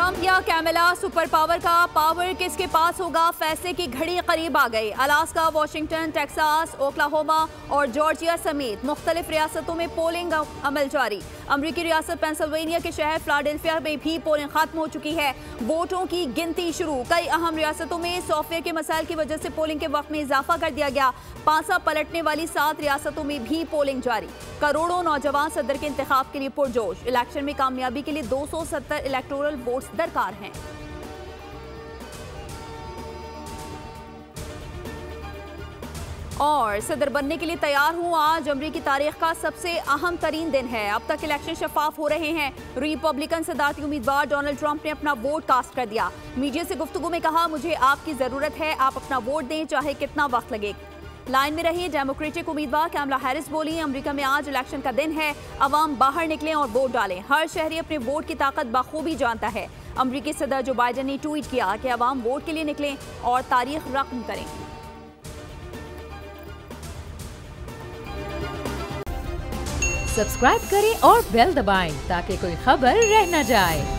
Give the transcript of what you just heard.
Trump या Kamala, super power का power किसके पास होगा, फैसले की घड़ी करीब आ गई। अलास्का, वाशिंगटन, टेक्सास, ओक्लाहोमा और जॉर्जिया समेत मुख्तलिफ रियासतों में पोलिंग अमल जारी। अमरीकी रियासत पेंसिल्वेनिया के शहर फिलाडेल्फिया में भी पोलिंग खत्म हो चुकी है। वोटों की गिनती शुरू। कई अहम रियासतों में सॉफ्टवेयर के मसाइल की वजह से पोलिंग के वक्त में इजाफा कर दिया गया। पांसा पलटने वाली 7 रियासतों में भी पोलिंग जारी। करोड़ों नौजवान सदर के इंतखाब के लिए पुरजोश। इलेक्शन में कामयाबी के लिए 270 इलेक्टोरल वोट्स दरकार हैं। और सदर बनने के लिए तैयार हूं। आज अमरीकी तारीख का सबसे अहम तरीन दिन है। अब तक इलेक्शन शफाफ हो रहे हैं। रिपब्लिकन सदारती उम्मीदवार डोनाल्ड ट्रंप ने अपना वोट कास्ट कर दिया। मीडिया से गुफ्तगू में कहा, मुझे आपकी जरूरत है, आप अपना वोट दें चाहे कितना वक्त लगे। लाइन में रही डेमोक्रेटिक उम्मीदवार कैमला हैरिस बोली, अमेरिका में आज इलेक्शन का दिन है, अवाम बाहर निकलें और वोट डालें। हर शहरी अपने वोट की ताकत बखूबी जानता है। अमेरिकी सदर जो बाइडेन ने ट्वीट किया कि अवाम वोट के लिए निकलें और तारीख रकम करें। सब्सक्राइब करें और बेल दबाएं ताकि कोई खबर रह न जाए।